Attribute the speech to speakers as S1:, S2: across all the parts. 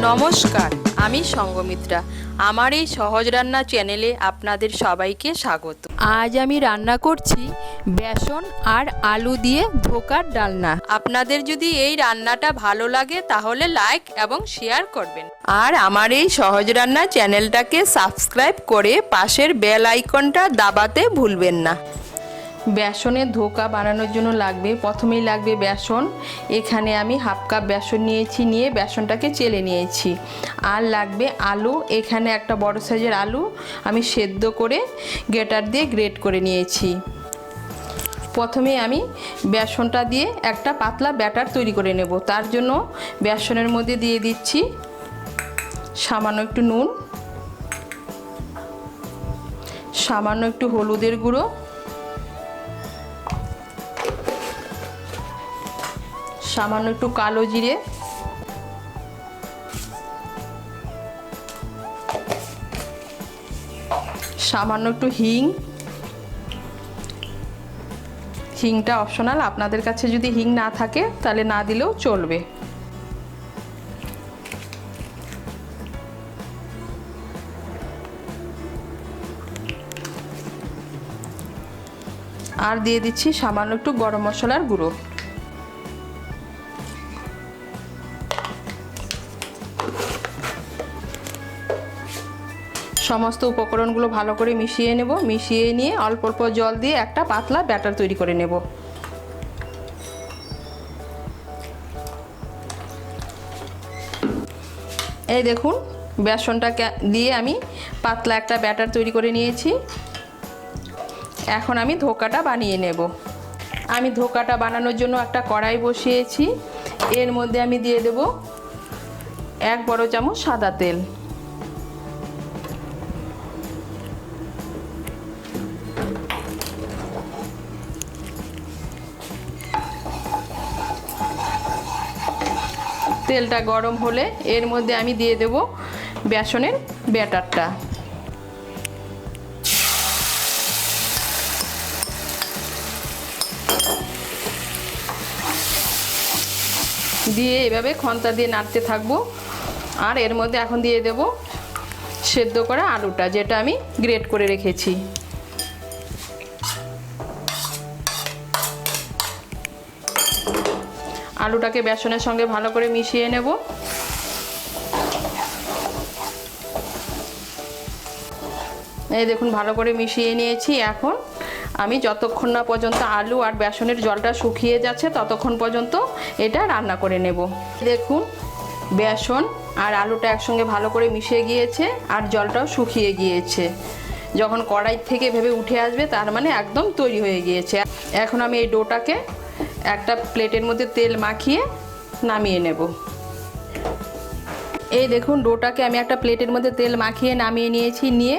S1: নমস্কার, আমি সঙ্গমিত্রা। আমার এই সহজ রান্না চ্যানেলে আপনাদের সবাইকে স্বাগত। আজ আমি রান্না করছি বেসন আর আলু দিয়ে ধোকার ডালনা। আপনাদের যদি এই রান্নাটা ভালো লাগে তাহলে লাইক এবং শেয়ার করবেন, আর আমার এই সহজ রান্না চ্যানেলটাকে সাবস্ক্রাইব করে পাশের বেল আইকনটা দাবাতে ভুলবেন না। বেসনের ধোকা বানানোর জন্য প্রথমেই লাগবে বেসন। এখানে আমি হাফ কাপ বেসন নিয়েছি, নিয়ে বেসনটাকে চেলে নিয়েছি। আর লাগবে আলু। এখানে একটা বড় সাইজের আলু আমি সেদ্ধ করে গ্রেটার দিয়ে গ্রেট করে নিয়েছি। প্রথমে আমি বেসনটা দিয়ে একটা পাতলা ব্যাটার তৈরি করে নেব। তার জন্য বেসনের মধ্যে দিয়ে দিচ্ছি সামান্য একটু নুন, সামান্য একটু হলুদের গুঁড়ো, সামান্য একটু কালো জিরে, সামান্য একটু হিংটা অপশনাল, আপনাদের কাছে যদি হিং না থাকে তাহলে না দিলেও চলবে। আর দিয়ে দিচ্ছি সামান্য একটু গরম মশলার গুঁড়ো। সমস্ত উপকরণগুলো ভালো করে মিশিয়ে নেব। মিশিয়ে নিয়ে অল্প অল্প জল দিয়ে একটা পাতলা ব্যাটার তৈরি করে নেব। এই দেখুন, বেসনটা দিয়ে আমি পাতলা একটা ব্যাটার তৈরি করে নিয়েছি। এখন আমি ধোকাটা বানিয়ে নেব। আমি ধোকাটা বানানোর জন্য একটা কড়াই বসিয়েছি। এর মধ্যে আমি দিয়ে দেব 1 বড় চামচ সাদা তেল। তেলটা গরম হলে এর মধ্যে আমি দিয়ে দেব বেসনের ব্যাটারটা। দিয়ে এভাবে খন্তা দিয়ে নাড়তে থাকবো। আর এর মধ্যে এখন দিয়ে দেব সেদ্ধ করা আলুটা, যেটা আমি গ্রেট করে রেখেছি। আলুটাকে বেসনের সঙ্গে ভালো করে মিশিয়ে নেব। এই দেখুন, ভালো করে মিশিয়ে নিয়েছি। এখন আমি যতক্ষণ না পর্যন্ত আলু আর বেসনের জলটা শুকিয়ে যাচ্ছে ততক্ষণ পর্যন্ত এটা রান্না করে নেব। দেখুন, বেসন আর আলুটা একসঙ্গে ভালো করে মিশে গিয়েছে আর জলটাও শুকিয়ে গিয়েছে। যখন কড়াই থেকে ভেবে উঠে আসবে তার মানে একদম তৈরি হয়ে গিয়েছে। এখন আমি এই ডোটাকে একটা প্লেটের মধ্যে তেল মাখিয়ে নামিয়ে নেব। এই দেখুন, ডোটাকে আমি একটা প্লেটের মধ্যে তেল মাখিয়ে নামিয়ে নিয়েছি, নিয়ে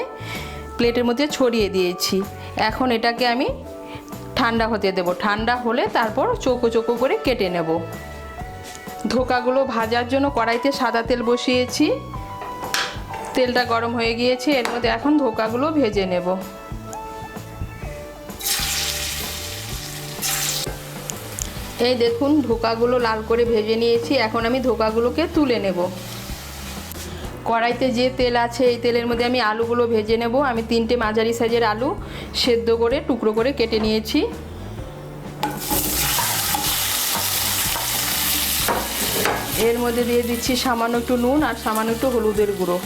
S1: প্লেটের মধ্যে ছড়িয়ে দিয়েছি। এখন এটাকে আমি ঠান্ডা হতে দেব। ঠান্ডা হলে তারপর চৌকো চৌকো করে কেটে নেব। ধোকাগুলো ভাজার জন্য কড়াইতে সাদা তেল বসিয়েছি। তেলটা গরম হয়ে গিয়েছে, এর মধ্যে এখন ধোকাগুলো ভেজে নেব। এই দেখুন, ধোকাগুলো লাল করে ভেজে নিয়েছি। এখন আমি ধোকাগুলোকে তুলে নেব। কড়াইতে যে তেল আছে এই তেলের মধ্যে আমি আলুগুলো ভেজে নেব। আমি 3টে মাঝারি সাইজের আলু সেদ্ধ করে টুকরো করে কেটে নিয়েছি। এর মধ্যে দিয়ে দিচ্ছি সামান্য একটু নুন আর সামান্য একটু হলুদের গুঁড়ো।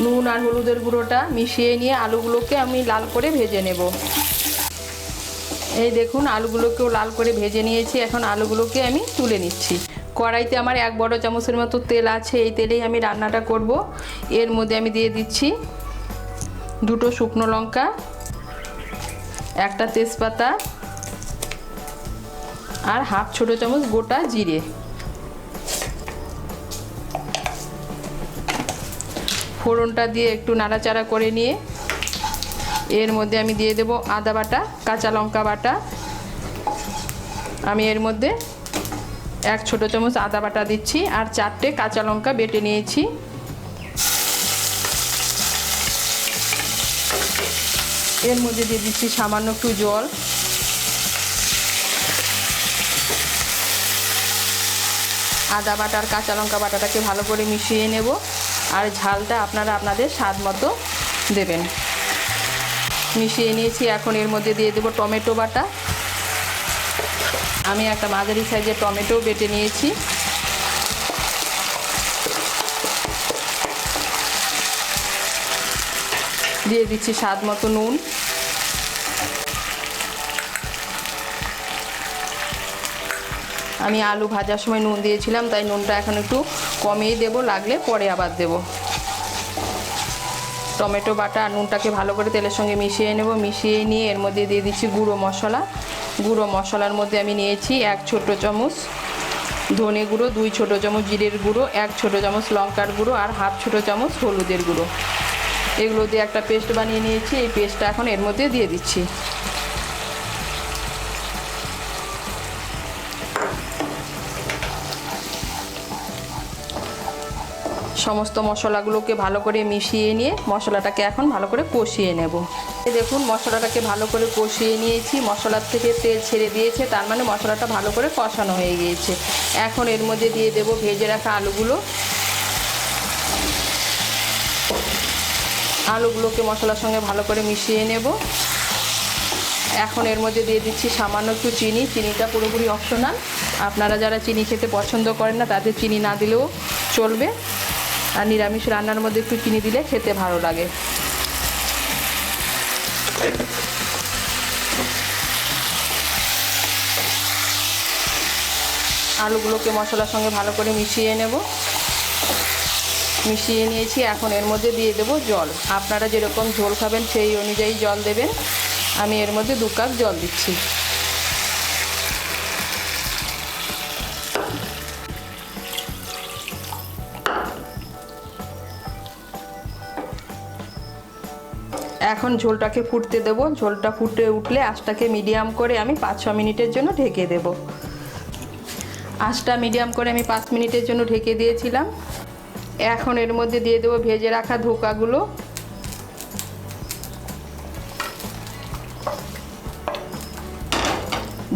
S1: নুন আর হলুদের গুঁড়োটা মিশিয়ে নিয়ে আলুগুলোকে আমি লাল করে ভেজে নেব। এই দেখুন, আলুগুলোকেও লাল করে ভেজে নিয়েছি। এখন আলুগুলোকে আমি তুলে নিচ্ছি। কড়াইতে আমার 1 বড় চামচের মতো তেল আছে। এই তেলেই আমি রান্নাটা করব। এর মধ্যে আমি দিয়ে দিচ্ছি 2টো শুকনো লঙ্কা, একটা তেজপাতা আর হাফ ছোট চামচ গোটা জিরে। ফোড়নটা দিয়ে একটু নাড়াচাড়া করে নিয়ে এর মধ্যে আমি দিয়ে দেব আদা বাটা, কাঁচা লঙ্কা বাটা। আমি এর মধ্যে 1 ছোট চামচ আদা বাটা দিচ্ছি আর 4টে কাঁচা লঙ্কা বেটে নিয়েছি। এর মধ্যে দিয়ে দিচ্ছি সামান্য একটু জল। আদা বাটা আর কাঁচা লঙ্কা বাটাটাকে ভালো করে মিশিয়ে নেব। আর ঝালটা আপনারা আপনাদের স্বাদ মতো দেবেন। মিশিয়ে নিয়েছি। এখন এর মধ্যে দিয়ে দেব টমেটো বাটা। আমি একটা মাঝারি সাইজের টমেটো বেটে নিয়েছি। দিয়ে দিচ্ছি স্বাদ মতো নুন। আমি আলু ভাজার সময় নুন দিয়েছিলাম, তাই নুনটা এখন একটু কমিয়ে দেব, লাগলে পরে আবার দেব। টমেটো বাটা আর নুনটাকে ভালো করে তেলের সঙ্গে মিশিয়ে নেব। মিশিয়ে নিয়ে এর মধ্যে দিয়ে দিচ্ছি গুঁড়ো মশলা। গুঁড়ো মশলার মধ্যে আমি নিয়েছি 1 ছোট চামচ ধনে গুঁড়ো, 2 ছোট চামচ জিরের গুঁড়ো, 1 ছোট চামচ লঙ্কার গুঁড়ো আর হাফ ছোট চামচ হলুদের গুঁড়ো। এগুলো দিয়ে একটা পেস্ট বানিয়ে নিয়েছি। এই পেস্টটা এখন এর মধ্যে দিয়ে দিচ্ছি। সমস্ত মশলাগুলোকে ভালো করে মিশিয়ে নিয়ে মশলাটাকে এখন ভালো করে কষিয়ে নেব। দেখুন মশলাটাকে ভালো করে কষিয়ে নিয়েছি। মশলার থেকে তেল ছেড়ে দিয়েছে, তার মানে মশলাটা ভালো করে কষানো হয়ে গিয়েছে। এখন এর মধ্যে দিয়ে দেব ভেজে রাখা আলুগুলো। আলুগুলোকে মশলার সঙ্গে ভালো করে মিশিয়ে নেব। এখন এর মধ্যে দিয়ে দিচ্ছি সামান্য একটু চিনি। চিনিটা পুরোপুরি অপশনাল, আপনারা যারা চিনি খেতে পছন্দ করেন না তাদের চিনি না দিলেও চলবে। আর নিরামিষ রান্নার মধ্যে একটু চিনি দিলে খেতে ভালো লাগে। আলুগুলোকে মশলার সঙ্গে ভালো করে মিশিয়ে নেব। মিশিয়ে নিয়েছি। এখন এর মধ্যে দিয়ে দেব জল। আপনারা যেরকম ঝোল খাবেন সেই অনুযায়ী জল দেবেন। আমি এর মধ্যে 2 কাপ জল দিচ্ছি। এখন ঝোলটাকে ফুটতে দেব। ঝোলটা ফুটে উঠলে আঁচটাকে মিডিয়াম করে আমি 5-6 মিনিটের জন্য ঢেকে দেব। আঁচটা মিডিয়াম করে আমি 5 মিনিটের জন্য ঢেকে দিয়েছিলাম। এখন এর মধ্যে দিয়ে দেব ভেজে রাখা ধোকাগুলো।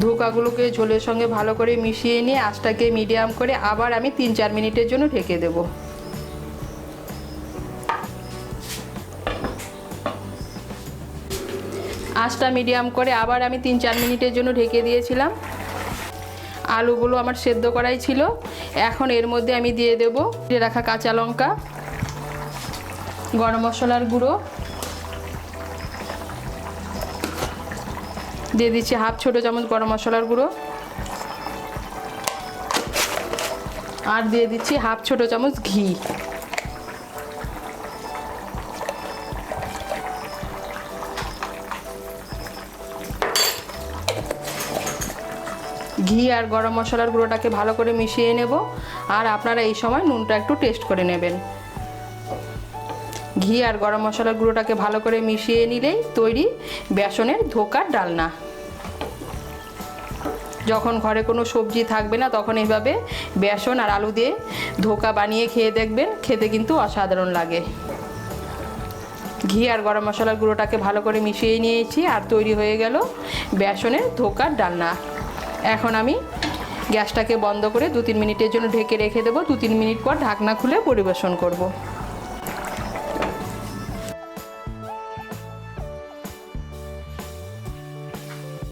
S1: ধোকাগুলোকে ঝোলের সঙ্গে ভালো করে মিশিয়ে নিয়ে আঁচটাকে মিডিয়াম করে আবার আমি 3-4 মিনিটের জন্য ঢেকে দেব। আঁচটা মিডিয়াম করে আবার আমি 3-4 মিনিটের জন্য ঢেকে দিয়েছিলাম। আলুগুলো আমার সেদ্ধ করাই ছিল। এখন এর মধ্যে আমি দিয়ে দেব ভেজে রাখা কাঁচা লঙ্কা, গরম মশলার গুঁড়ো, দিয়ে দিচ্ছি হাফ ছোট চামচ গরম মশলার গুঁড়ো, আর দিয়ে দিচ্ছি হাফ ছোট চামচ ঘি। ঘি আর গরম মশলার গুঁড়োটাকে ভালো করে মিশিয়ে নেব। আর আপনারা এই সময় নুনটা একটু টেস্ট করে নেবেন। ঘি আর গরম মশলার গুঁড়োটাকে ভালো করে মিশিয়ে নিলেই তৈরি বেসনের ধোকার ডালনা। যখন ঘরে কোনো সবজি থাকবে না তখন এইভাবে বেসন আর আলু দিয়ে ধোকা বানিয়ে খেয়ে দেখবেন, খেতে কিন্তু অসাধারণ লাগে। ঘি আর গরম মশলার গুঁড়োটাকে ভালো করে মিশিয়ে নিয়েছি আর তৈরি হয়ে গেল বেসনের ধোকার ডালনা। এখন আমি গ্যাসটাকে বন্ধ করে 2-3 মিনিটের জন্য ঢেকে রেখে দেবো। 2-3 মিনিট পর ঢাকনা খুলে পরিবেশন করব।